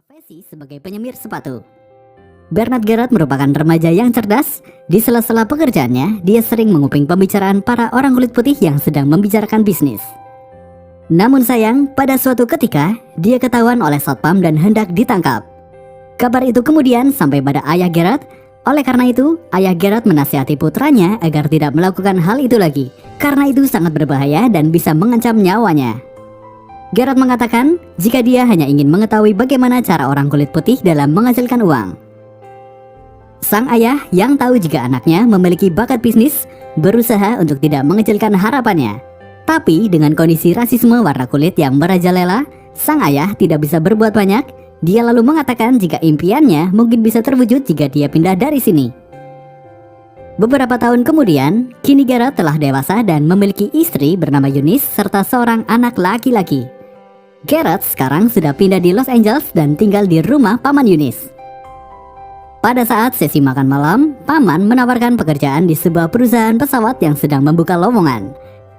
berprofesi sebagai penyemir sepatu. Bernard Gerard merupakan remaja yang cerdas. Di sela-sela pekerjaannya, dia sering menguping pembicaraan para orang kulit putih yang sedang membicarakan bisnis. Namun sayang, pada suatu ketika, dia ketahuan oleh satpam dan hendak ditangkap. Kabar itu kemudian sampai pada ayah Gerard. Oleh karena itu, ayah Gerard menasihati putranya agar tidak melakukan hal itu lagi, karena itu sangat berbahaya dan bisa mengancam nyawanya. Gerard mengatakan jika dia hanya ingin mengetahui bagaimana cara orang kulit putih dalam menghasilkan uang. Sang ayah yang tahu jika anaknya memiliki bakat bisnis berusaha untuk tidak mengecilkan harapannya. Tapi dengan kondisi rasisme warna kulit yang merajalela, sang ayah tidak bisa berbuat banyak. Dia lalu mengatakan jika impiannya mungkin bisa terwujud jika dia pindah dari sini. Beberapa tahun kemudian, kini Gerard telah dewasa dan memiliki istri bernama Eunice serta seorang anak laki-laki. Gerard sekarang sudah pindah di Los Angeles dan tinggal di rumah paman Eunice. Pada saat sesi makan malam, paman menawarkan pekerjaan di sebuah perusahaan pesawat yang sedang membuka lowongan.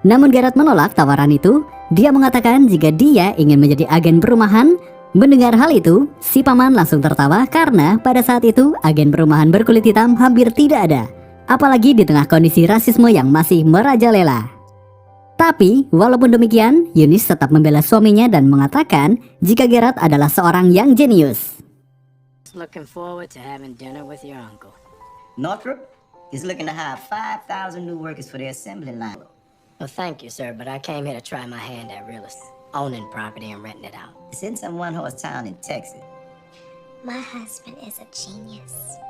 Namun Gerard menolak tawaran itu. Dia mengatakan jika dia ingin menjadi agen perumahan. Mendengar hal itu, si paman langsung tertawa karena pada saat itu agen perumahan berkulit hitam hampir tidak ada. Apalagi di tengah kondisi rasisme yang masih merajalela. Tapi, walaupun demikian, Eunice tetap membela suaminya dan mengatakan jika Gerard adalah seorang yang jenius. Looking forward to having dinner with your uncle. Northrop is looking to hire 5,000 new workers for their assembly line. Well, thank you, sir, but I came here to try my hand at real estate, owning property and renting it out. It's in some one-horse town in Texas. My husband is a genius.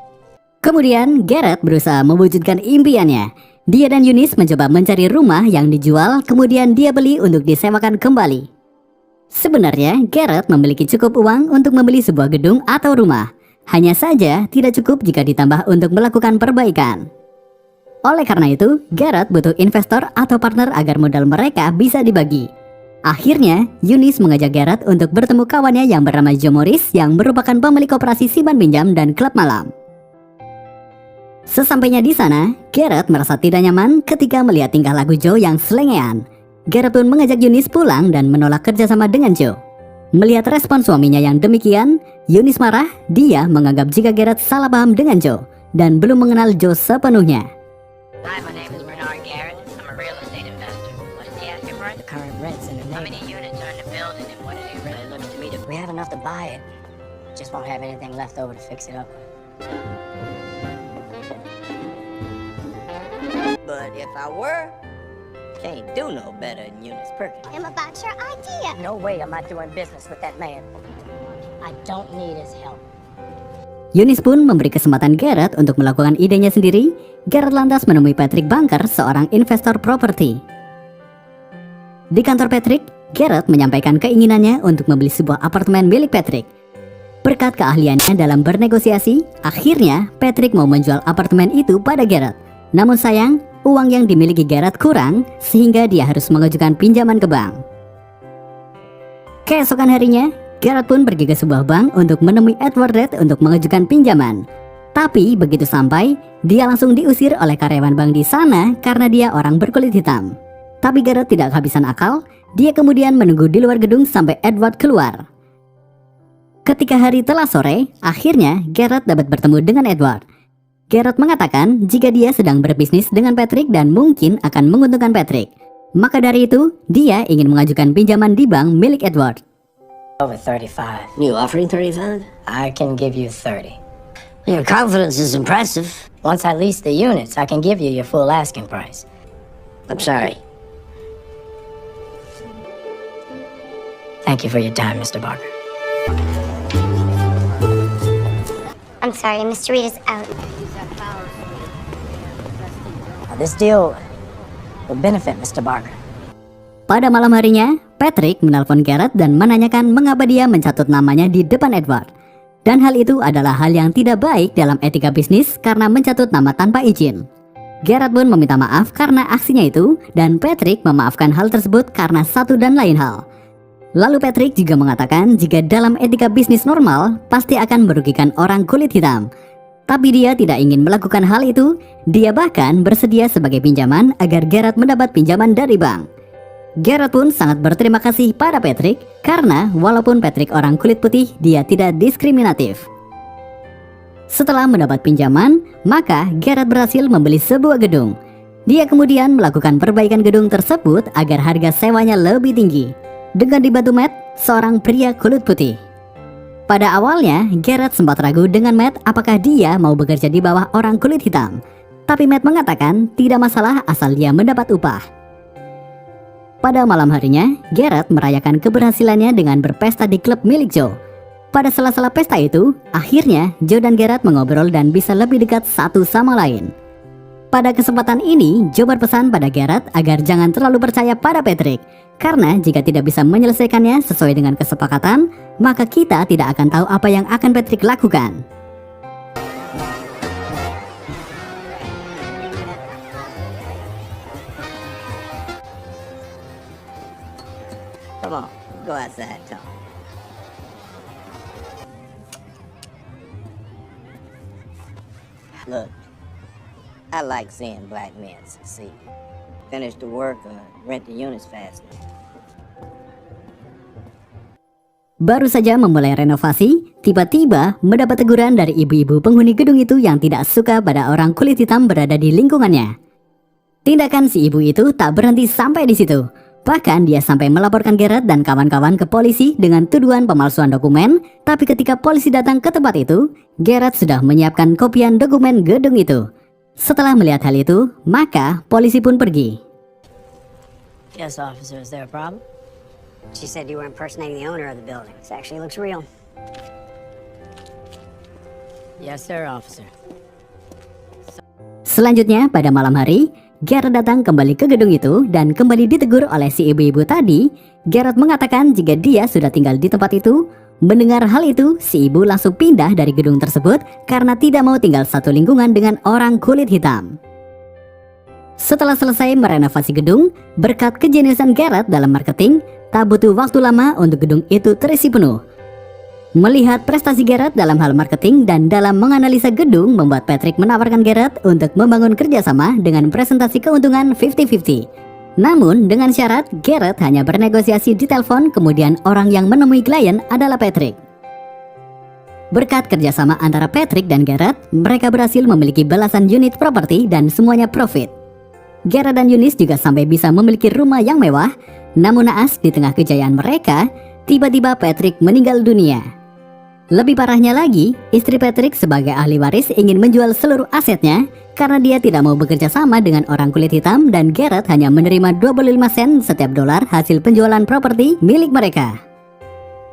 Kemudian, Gerard berusaha mewujudkan impiannya. Dia dan Eunice mencoba mencari rumah yang dijual, kemudian dia beli untuk disewakan kembali. Sebenarnya, Gerard memiliki cukup uang untuk membeli sebuah gedung atau rumah. Hanya saja, tidak cukup jika ditambah untuk melakukan perbaikan. Oleh karena itu, Gerard butuh investor atau partner agar modal mereka bisa dibagi. Akhirnya, Eunice mengajak Gerard untuk bertemu kawannya yang bernama Joe Morris yang merupakan pemilik koperasi simpan pinjam dan klub malam. Sesampainya di sana, Gerard merasa tidak nyaman ketika melihat tingkah laku Joe yang selengean. Gerard pun mengajak Eunice pulang dan menolak kerjasama dengan Joe. Melihat respon suaminya yang demikian, Eunice marah. Dia menganggap jika Gerard salah paham dengan Joe dan belum mengenal Joe sepenuhnya. Hi, my name is Bernard Garrett. I'm a real estate investor. What is the asking price? The current rents in the How many neighborhood. units are in the building and what are they really looks to me to We have enough to buy it. Just won't have anything left over to fix it up. But if I were, can't do no better than Eunice Perkins. I'm about your idea. No way am I doing business with that man. I don't need his help. Eunice pun memberi kesempatan Gerard untuk melakukan idenya sendiri. Gerard lantas menemui Patrick Bunker, seorang investor properti. Di kantor Patrick, Gerard menyampaikan keinginannya untuk membeli sebuah apartemen milik Patrick. Berkat keahliannya dalam bernegosiasi, akhirnya Patrick mau menjual apartemen itu pada Gerard. Namun sayang, uang yang dimiliki Gerard kurang sehingga dia harus mengajukan pinjaman ke bank. Keesokan harinya, Gerard pun pergi ke sebuah bank untuk menemui Edward Red untuk mengajukan pinjaman. Tapi begitu sampai, dia langsung diusir oleh karyawan bank di sana karena dia orang berkulit hitam. Tapi Gerard tidak kehabisan akal. Dia kemudian menunggu di luar gedung sampai Edward keluar. Ketika hari telah sore, akhirnya Gerard dapat bertemu dengan Edward. Gerard mengatakan jika dia sedang berbisnis dengan Patrick dan mungkin akan menguntungkan Patrick. Maka dari itu, dia ingin mengajukan pinjaman di bank milik Edward. Over 35. You offering 35? I can give you 30. Your confidence is impressive. Once I lease the units, I can give you your full asking price. I'm sorry. Thank you for your time, Mr. Barker. I'm sorry, Mr. Reed is out. This deal will benefit Mr. Barker. Pada malam harinya, Patrick menelpon Gerard dan menanyakan mengapa dia mencatut namanya di depan Edward. Dan hal itu adalah hal yang tidak baik dalam etika bisnis karena mencatut nama tanpa izin. Gerard pun meminta maaf karena aksinya itu dan Patrick memaafkan hal tersebut karena satu dan lain hal. Lalu Patrick juga mengatakan jika dalam etika bisnis normal pasti akan merugikan orang kulit hitam. Tapi dia tidak ingin melakukan hal itu. Dia bahkan bersedia sebagai pinjaman agar Gerard mendapat pinjaman dari bank. Garrett pun sangat berterima kasih pada Patrick karena walaupun Patrick orang kulit putih, dia tidak diskriminatif. Setelah mendapat pinjaman, maka Garrett berhasil membeli sebuah gedung. Dia kemudian melakukan perbaikan gedung tersebut agar harga sewanya lebih tinggi dengan dibantu Matt, seorang pria kulit putih. Pada awalnya, Garrett sempat ragu dengan Matt apakah dia mau bekerja di bawah orang kulit hitam. Tapi Matt mengatakan tidak masalah asal dia mendapat upah. Pada malam harinya, Garrett merayakan keberhasilannya dengan berpesta di klub milik Joe. Pada sela-sela pesta itu, akhirnya Joe dan Garrett mengobrol dan bisa lebih dekat satu sama lain. Pada kesempatan ini, Joe berpesan pada Garrett agar jangan terlalu percaya pada Patrick, karena jika tidak bisa menyelesaikannya sesuai dengan kesepakatan, maka kita tidak akan tahu apa yang akan Patrick lakukan. Come on, go outside, Tom. Look, I like seeing black men succeed. Finish the work or rent the units fast enough. Baru saja memulai renovasi, tiba-tiba mendapat teguran dari ibu-ibu penghuni gedung itu yang tidak suka pada orang kulit hitam berada di lingkungannya. Tindakan si ibu itu tak berhenti sampai di situ. Bahkan dia sampai melaporkan Garrett dan kawan-kawan ke polisi dengan tuduhan pemalsuan dokumen. Tapi ketika polisi datang ke tempat itu, Garrett sudah menyiapkan kopian dokumen gedung itu. Setelah melihat hal itu, maka polisi pun pergi. Yes, officer, is there a problem? She said you were impersonating the owner of the building. This actually looks real. Yes, sir, officer. Selanjutnya pada malam hari, Garrett datang kembali ke gedung itu dan kembali ditegur oleh si ibu-ibu tadi. Garrett mengatakan jika dia sudah tinggal di tempat itu. Mendengar hal itu, si ibu langsung pindah dari gedung tersebut karena tidak mau tinggal satu lingkungan dengan orang kulit hitam. Setelah selesai merenovasi gedung, berkat kejeniusan Garrett dalam marketing, tak butuh waktu lama untuk gedung itu terisi penuh. Melihat prestasi Garrett dalam hal marketing dan dalam menganalisa gedung membuat Patrick menawarkan Garrett untuk membangun kerjasama dengan presentasi keuntungan 50-50. Namun dengan syarat Garrett hanya bernegosiasi di telepon, kemudian orang yang menemui klien adalah Patrick. Berkat kerjasama antara Patrick dan Garrett, mereka berhasil memiliki belasan unit properti dan semuanya profit. Garrett dan Eunice juga sampai bisa memiliki rumah yang mewah. Namun naas di tengah kejayaan mereka, tiba-tiba Patrick meninggal dunia. Lebih parahnya lagi, istri Patrick sebagai ahli waris ingin menjual seluruh asetnya karena dia tidak mau bekerja sama dengan orang kulit hitam dan Garrett hanya menerima 25 sen setiap dolar hasil penjualan properti milik mereka.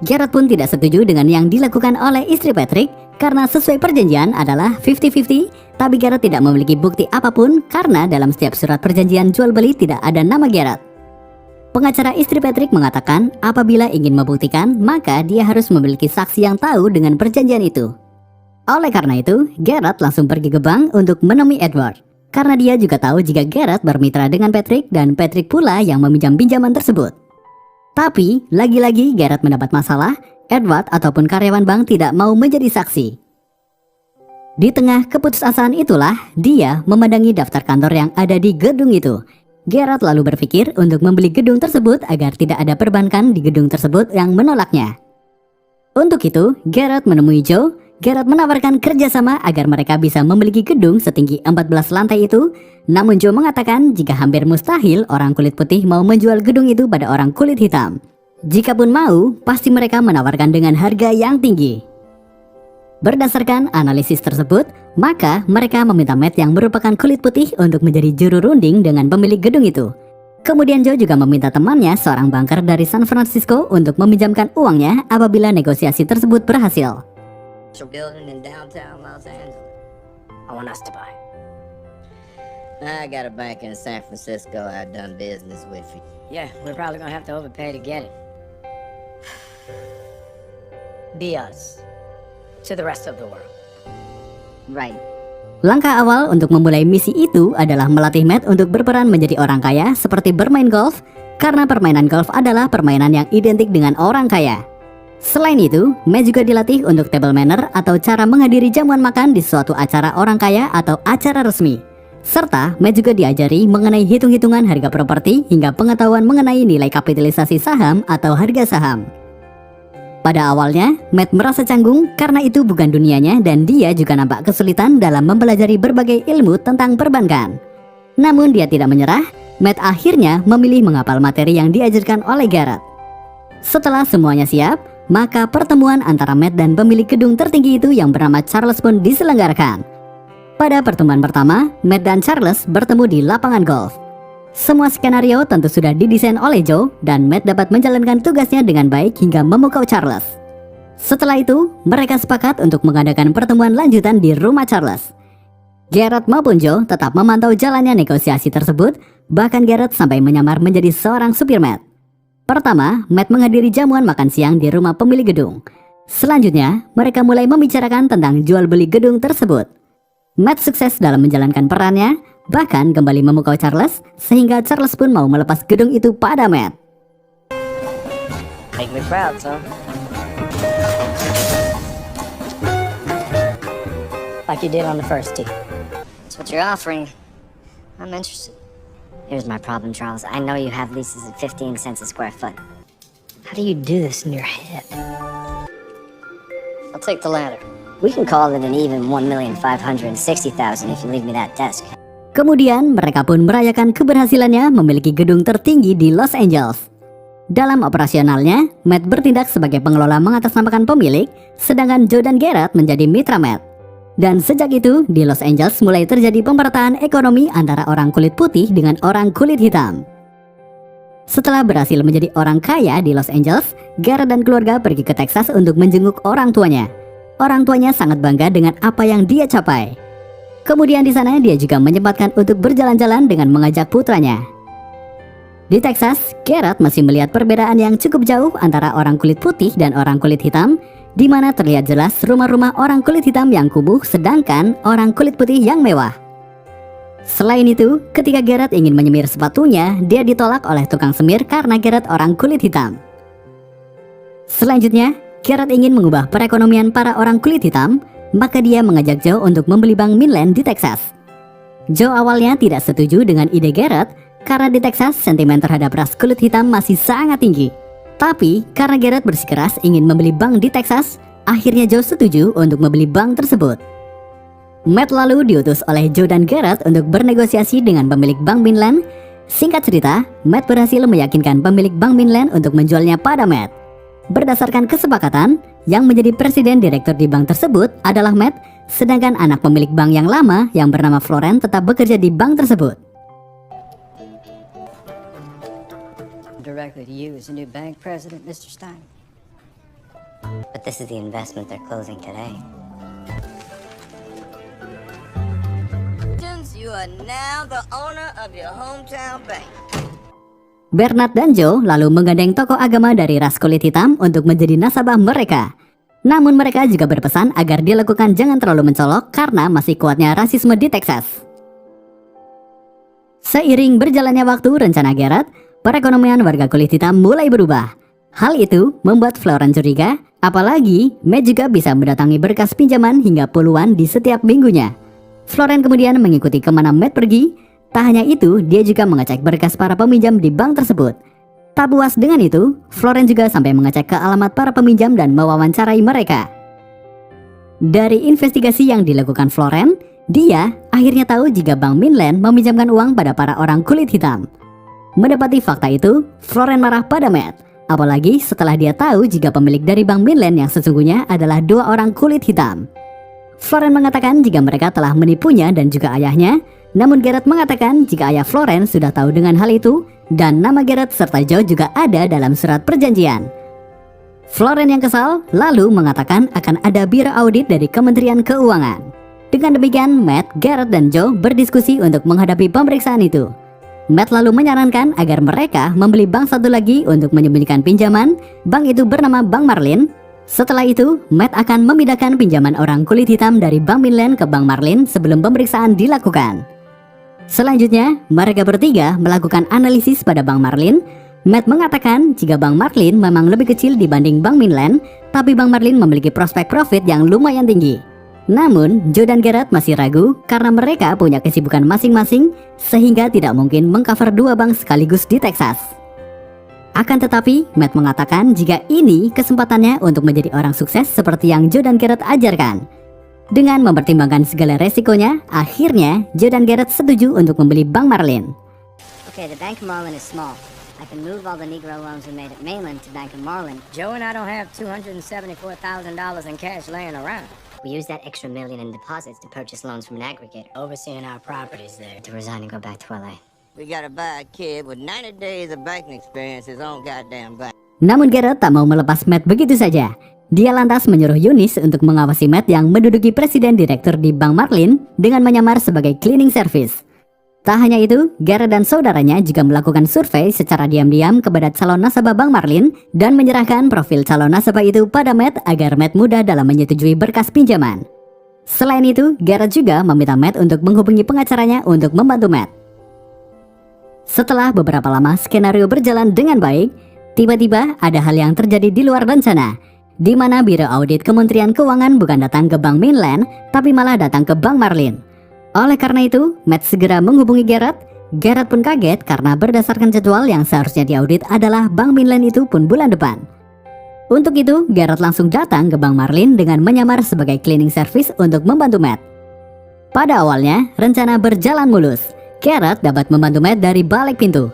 Garrett pun tidak setuju dengan yang dilakukan oleh istri Patrick karena sesuai perjanjian adalah 50-50, tapi Garrett tidak memiliki bukti apapun karena dalam setiap surat perjanjian jual beli tidak ada nama Garrett. Pengacara istri Patrick mengatakan apabila ingin membuktikan, maka dia harus memiliki saksi yang tahu dengan perjanjian itu. Oleh karena itu, Garrett langsung pergi ke bank untuk menemui Edward. Karena dia juga tahu jika Garrett bermitra dengan Patrick dan Patrick pula yang meminjam pinjaman tersebut. Tapi, lagi-lagi Garrett mendapat masalah, Edward ataupun karyawan bank tidak mau menjadi saksi. Di tengah keputusasaan itulah, dia memandangi daftar kantor yang ada di gedung itu. Garrett lalu berpikir untuk membeli gedung tersebut agar tidak ada perbankan di gedung tersebut yang menolaknya. Untuk itu, Garrett menemui Joe. Garrett menawarkan kerjasama agar mereka bisa memiliki gedung setinggi 14 lantai itu. Namun Joe mengatakan jika hampir mustahil orang kulit putih mau menjual gedung itu pada orang kulit hitam. Jikapun mau, pasti mereka menawarkan dengan harga yang tinggi. Berdasarkan analisis tersebut, maka mereka meminta Matt yang merupakan kulit putih untuk menjadi juru runding dengan pemilik gedung itu. Kemudian Joe juga meminta temannya, seorang banker dari San Francisco, untuk meminjamkan uangnya apabila negosiasi tersebut berhasil. Building in downtown Los Angeles. I want us to buy. I got a bank in San Francisco I've done business with. Yeah, we're probably gonna have to overpay to get it. Be us to the rest of the world. Right. Langkah awal untuk memulai misi itu adalah melatih Matt untuk berperan menjadi orang kaya seperti bermain golf, karena permainan golf adalah permainan yang identik dengan orang kaya. Selain itu, Matt juga dilatih untuk table manner atau cara menghadiri jamuan makan di suatu acara orang kaya atau acara resmi. Serta Matt juga diajari mengenai hitung-hitungan harga properti hingga pengetahuan mengenai nilai kapitalisasi saham atau harga saham. Pada awalnya, Matt merasa canggung karena itu bukan dunianya dan dia juga nampak kesulitan dalam mempelajari berbagai ilmu tentang perbankan. Namun dia tidak menyerah, Matt akhirnya memilih menghafal materi yang diajarkan oleh Garrett. Setelah semuanya siap, maka pertemuan antara Matt dan pemilik gedung tertinggi itu yang bernama Charles pun diselenggarakan. Pada pertemuan pertama, Matt dan Charles bertemu di lapangan golf. Semua skenario tentu sudah didesain oleh Joe dan Matt dapat menjalankan tugasnya dengan baik hingga memukau Charles. Setelah itu, mereka sepakat untuk mengadakan pertemuan lanjutan di rumah Charles. Garrett maupun Joe tetap memantau jalannya negosiasi tersebut, bahkan Garrett sampai menyamar menjadi seorang supir Matt. Pertama, Matt menghadiri jamuan makan siang di rumah pemilik gedung. Selanjutnya, mereka mulai membicarakan tentang jual beli gedung tersebut. Matt sukses dalam menjalankan perannya, bahkan kembali memukau Charles, sehingga Charles pun mau melepas gedung itu pada Matt. Make me proud, son. Like you did on the first tee. That's what you're offering. I'm interested. Here's my problem, Charles. I know you have leases at 15 cents a square foot. How do you do this in your head? I'll take the latter. We can call it an even 1,560,000 if you leave me that desk. Kemudian mereka pun merayakan keberhasilannya memiliki gedung tertinggi di Los Angeles. Dalam operasionalnya, Matt bertindak sebagai pengelola mengatasnamakan pemilik, sedangkan Joe dan Garrett menjadi mitra Matt. Dan sejak itu, di Los Angeles mulai terjadi pemerataan ekonomi antara orang kulit putih dengan orang kulit hitam. Setelah berhasil menjadi orang kaya di Los Angeles, Garrett dan keluarga pergi ke Texas untuk menjenguk orang tuanya. Orang tuanya sangat bangga dengan apa yang dia capai. Kemudian di sana dia juga menyempatkan untuk berjalan-jalan dengan mengajak putranya. Di Texas, Garrett masih melihat perbedaan yang cukup jauh antara orang kulit putih dan orang kulit hitam, di mana terlihat jelas rumah-rumah orang kulit hitam yang kumuh sedangkan orang kulit putih yang mewah. Selain itu, ketika Garrett ingin menyemir sepatunya, dia ditolak oleh tukang semir karena Garrett orang kulit hitam. Selanjutnya, Garrett ingin mengubah perekonomian para orang kulit hitam, maka dia mengajak Joe untuk membeli bank Midland di Texas. Joe awalnya tidak setuju dengan ide Garrett karena di Texas sentimen terhadap ras kulit hitam masih sangat tinggi. Tapi karena Garrett bersikeras ingin membeli bank di Texas, akhirnya Joe setuju untuk membeli bank tersebut. Matt lalu diutus oleh Joe dan Garrett untuk bernegosiasi dengan pemilik bank Midland. Singkat cerita, Matt berhasil meyakinkan pemilik bank Midland untuk menjualnya pada Matt. Berdasarkan kesepakatan, yang menjadi presiden direktur di bank tersebut adalah Matt, sedangkan anak pemilik bank yang lama yang bernama Florence tetap bekerja di bank tersebut. Directly to you as the new bank president, Mr. Stein. But this is the investment they're closing today. You are now the owner of your hometown bank. Bernard dan Joe lalu menggandeng tokoh agama dari ras kulit hitam untuk menjadi nasabah mereka. Namun mereka juga berpesan agar dilakukan jangan terlalu mencolok karena masih kuatnya rasisme di Texas. Seiring berjalannya waktu rencana Garrett, perekonomian warga kulit hitam mulai berubah. Hal itu membuat Florence curiga, apalagi Matt juga bisa mendatangi berkas pinjaman hingga puluhan di setiap minggunya. Florence kemudian mengikuti kemana Matt pergi. Tak hanya itu, dia juga mengecek berkas para peminjam di bank tersebut. Tak puas dengan itu, Florence juga sampai mengecek ke alamat para peminjam dan mewawancarai mereka. Dari investigasi yang dilakukan Florence, dia akhirnya tahu jika Bank Midland meminjamkan uang pada para orang kulit hitam. Mendapati fakta itu, Florence marah pada Matt. Apalagi setelah dia tahu jika pemilik dari Bank Midland yang sesungguhnya adalah dua orang kulit hitam. Florence mengatakan jika mereka telah menipunya dan juga ayahnya. Namun Garrett mengatakan jika ayah Florence sudah tahu dengan hal itu dan nama Garrett serta Joe juga ada dalam surat perjanjian. Florence yang kesal lalu mengatakan akan ada biro audit dari Kementerian Keuangan. Dengan demikian, Matt, Garrett, dan Joe berdiskusi untuk menghadapi pemeriksaan itu. Matt lalu menyarankan agar mereka membeli bank satu lagi untuk menyembunyikan pinjaman. Bank itu bernama Bank Marlin. Setelah itu, Matt akan memindahkan pinjaman orang kulit hitam dari Bank Midland ke Bank Marlin sebelum pemeriksaan dilakukan. Selanjutnya, mereka bertiga melakukan analisis pada Bank Marlin. Matt mengatakan jika Bank Marlin memang lebih kecil dibanding Bank Midland, tapi Bank Marlin memiliki prospek profit yang lumayan tinggi. Namun, Joe dan Garrett masih ragu karena mereka punya kesibukan masing-masing sehingga tidak mungkin mengcover dua bank sekaligus di Texas. Akan tetapi, Matt mengatakan jika ini kesempatannya untuk menjadi orang sukses seperti yang Joe dan Garrett ajarkan. Dengan mempertimbangkan segala resikonya, akhirnya Joe dan Garrett setuju untuk membeli Bank Marlin. Okay, the Bank of Marlin is small. I can move all the Negro loans we made at Mainland to Bank of Marlin. Joe and I don't have $274,000 in cash laying around. We used that extra million in deposits to purchase loans from an aggregator. Overseeing our properties there. To resign and go back to LA. We gotta buy a kid with 90 days of banking experience his own goddamn bank. Namun Garrett tak mau melepas Matt begitu saja. Dia lantas menyuruh Eunice untuk mengawasi Matt yang menduduki presiden direktur di Bank Marlin dengan menyamar sebagai cleaning service. Tak hanya itu, Garrett dan saudaranya juga melakukan survei secara diam-diam kepada calon nasabah Bank Marlin dan menyerahkan profil calon nasabah itu pada Matt agar Matt mudah dalam menyetujui berkas pinjaman. Selain itu, Garrett juga meminta Matt untuk menghubungi pengacaranya untuk membantu Matt. Setelah beberapa lama skenario berjalan dengan baik, tiba-tiba ada hal yang terjadi di luar rencana, di mana Biro Audit Kementerian Keuangan bukan datang ke Bank Mainland, tapi malah datang ke Bank Marlin. Oleh karena itu, Matt segera menghubungi Garrett. Garrett pun kaget karena berdasarkan jadwal yang seharusnya diaudit adalah Bank Mainland itu pun bulan depan. Untuk itu, Garrett langsung datang ke Bank Marlin dengan menyamar sebagai cleaning service untuk membantu Matt. Pada awalnya, rencana berjalan mulus. Garrett dapat membantu Matt dari balik pintu.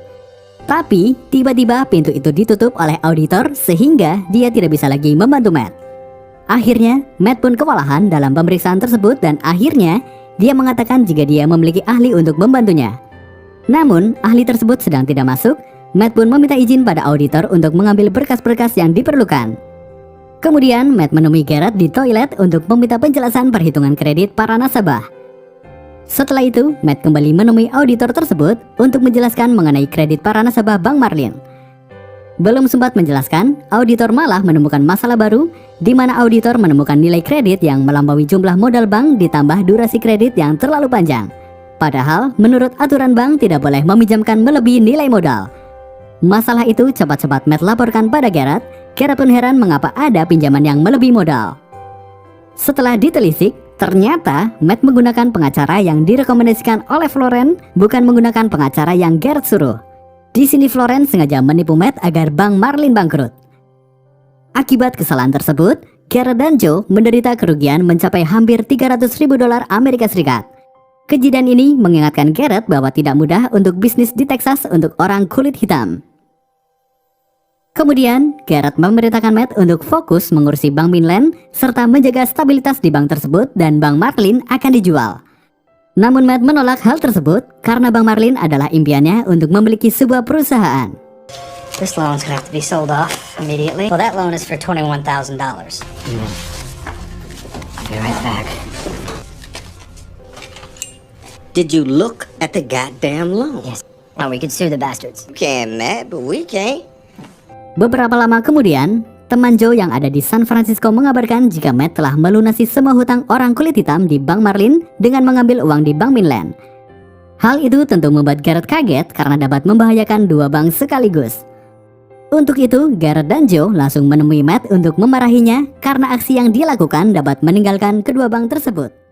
Tapi, tiba-tiba pintu itu ditutup oleh auditor sehingga dia tidak bisa lagi membantu Matt. Akhirnya, Matt pun kewalahan dalam pemeriksaan tersebut dan akhirnya dia mengatakan jika dia memiliki ahli untuk membantunya. Namun, ahli tersebut sedang tidak masuk. Matt pun meminta izin pada auditor untuk mengambil berkas-berkas yang diperlukan. Kemudian, Matt menemui Garrett di toilet untuk meminta penjelasan perhitungan kredit para nasabah. Setelah itu, Matt kembali menemui auditor tersebut untuk menjelaskan mengenai kredit para nasabah Bank Marlin. Belum sempat menjelaskan, auditor malah menemukan masalah baru, di mana auditor menemukan nilai kredit yang melampaui jumlah modal bank ditambah durasi kredit yang terlalu panjang. Padahal, menurut aturan bank tidak boleh meminjamkan melebihi nilai modal. Masalah itu cepat-cepat Matt laporkan pada Garrett. Garrett pun heran mengapa ada pinjaman yang melebihi modal. Setelah ditelisik, ternyata Matt menggunakan pengacara yang direkomendasikan oleh Florence, bukan menggunakan pengacara yang Garrett suruh. Di sini Florence sengaja menipu Matt agar Bank Marlin bangkrut. Akibat kesalahan tersebut, Garrett dan Joe menderita kerugian mencapai hampir $300.000 Amerika Serikat. Kejadian ini mengingatkan Garrett bahwa tidak mudah untuk bisnis di Texas untuk orang kulit hitam. Kemudian, Garrett memerintahkan Matt untuk fokus mengurusi Bank Mainland serta menjaga stabilitas di bank tersebut dan Bank Marlin akan dijual. Namun Matt menolak hal tersebut karena Bank Marlin adalah impiannya untuk memiliki sebuah perusahaan. This loan's gonna have to be sold off immediately. Well, that loan is for $21,000. I'll be right back. Did you look at the goddamn loan? Yes. Oh, we could sue the bastards. You can, Matt, but we can't. Beberapa lama kemudian, teman Joe yang ada di San Francisco mengabarkan jika Matt telah melunasi semua hutang orang kulit hitam di Bank Marlin dengan mengambil uang di Bank Mainland. Hal itu tentu membuat Garrett kaget karena dapat membahayakan dua bank sekaligus. Untuk itu, Garrett dan Joe langsung menemui Matt untuk memarahinya karena aksi yang dia lakukan dapat meninggalkan kedua bank tersebut.